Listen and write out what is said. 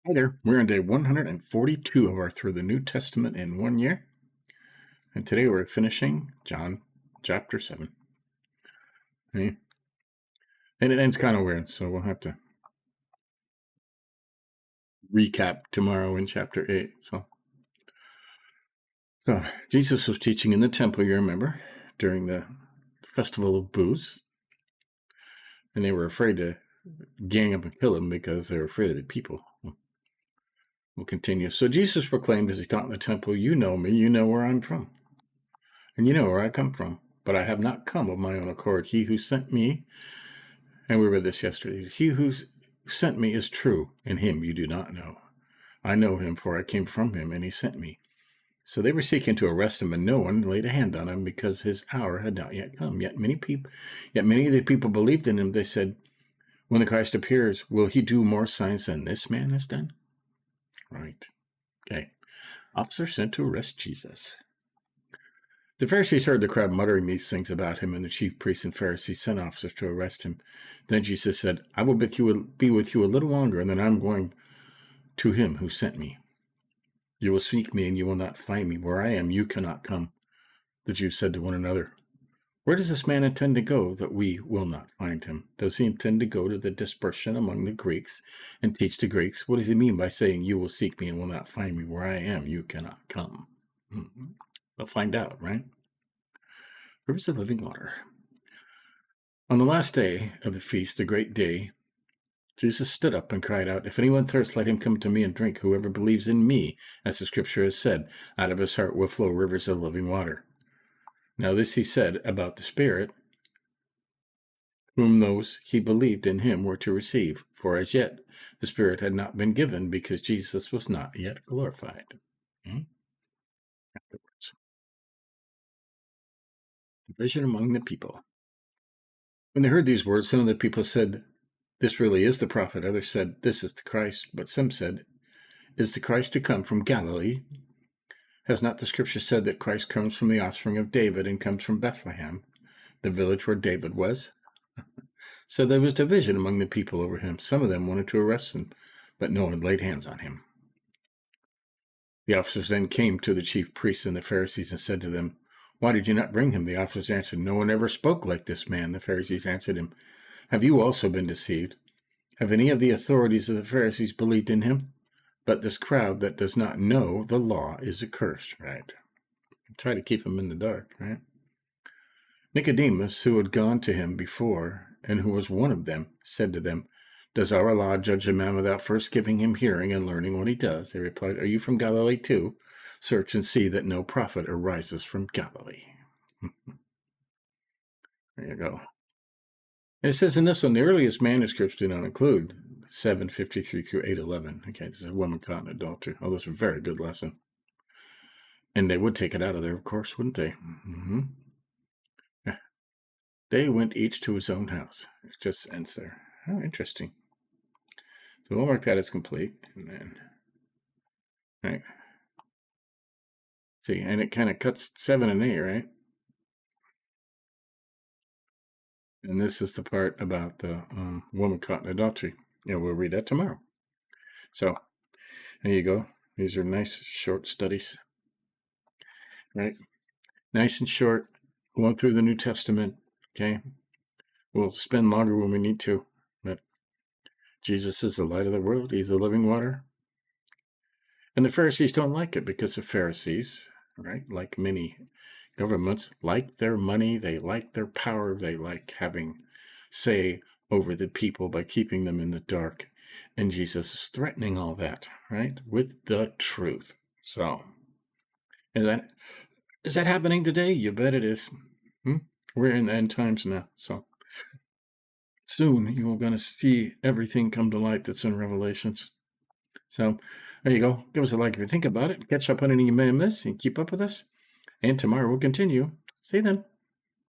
Hi there. We're on day 142 of our Through the New Testament in 1 Year. And today we're finishing John chapter 7. Okay. And it ends kind of weird, so we'll have to recap tomorrow in chapter 8. So Jesus was teaching in the temple, you remember, during the festival of booths. And they were afraid to gang up and kill him because they were afraid of the people. We'll continue. So Jesus proclaimed as he taught in the temple, "You know me, you know where I'm from, and you know where I come from. But I have not come of my own accord. He who sent me," and we read this yesterday, "he who sent me is true, and him you do not know. I know him, for I came from him, and he sent me." So they were seeking to arrest him, and no one laid a hand on him because his hour had not yet come. Yet many of the people believed in him. They said, "When the Christ appears, will he do more signs than this man has done?" Right. Okay. Officer sent to arrest Jesus. The Pharisees heard the crowd muttering these things about him, and the chief priests and Pharisees sent officers to arrest him. Then Jesus said, "I will be with you a little longer, and then I'm going to him who sent me. You will seek me, and you will not find me. Where I am, you cannot come." The Jews said to one another, "Where does this man intend to go that we will not find him? Does he intend to go to the dispersion among the Greeks and teach the Greeks? What does he mean by saying, 'You will seek me and will not find me'? Where I am, you cannot come?" We'll find out, right? Rivers of living water. On the last day of the feast, the great day, Jesus stood up and cried out, "If anyone thirsts, let him come to me and drink. Whoever believes in me, as the scripture has said, out of his heart will flow rivers of living water." Now this he said about the Spirit, whom those he believed in him were to receive. For as yet the Spirit had not been given, because Jesus was not yet glorified. Afterwards. Division among the people. When they heard these words, some of the people said, "This really is the prophet." Others said, "This is the Christ." But some said, "Is the Christ to come from Galilee? Has not the scripture said that Christ comes from the offspring of David and comes from Bethlehem, the village where David was?" So there was division among the people over him. Some of them wanted to arrest him, but no one laid hands on him. The officers then came to the chief priests and the Pharisees and said to them, "Why did you not bring him?" The officers answered, "No one ever spoke like this man." The Pharisees answered him, "Have you also been deceived? Have any of the authorities of the Pharisees believed in him? But this crowd that does not know the law is accursed." Right? Try to keep him in the dark, right? Nicodemus, who had gone to him before and who was one of them, said to them, "Does our law judge a man without first giving him hearing and learning what he does?" They replied, "Are you from Galilee too? Search and see that no prophet arises from Galilee." There you go. And it says in this one, the earliest manuscripts do not include 753 through 811. Okay, this is a woman caught in adultery. Oh, that's a very good lesson. And they would take it out of there, of course, wouldn't they? Yeah. They went each to his own house. It just ends there. Oh, interesting. So we'll mark that as complete. And then, right. See, and it kind of cuts 7 and 8, right? And this is the part about the woman caught in adultery. Yeah, we'll read that tomorrow. So there you go. These are nice short studies, right? Nice and short, going through the New Testament, okay? We'll spend longer when we need to, but Jesus is the light of the world. He's the living water. And the Pharisees don't like it because the Pharisees, right, like many governments, like their money, they like their power, they like having say over the people by keeping them in the dark. And Jesus is threatening all that, right, with the truth. So, is that happening today? You bet it is. We're in the end times now, so soon you're going to see everything come to light that's in Revelations. So there you go. Give us a like if you think about it. Catch up on any you may have missed and keep up with us. And tomorrow we'll continue. See you then.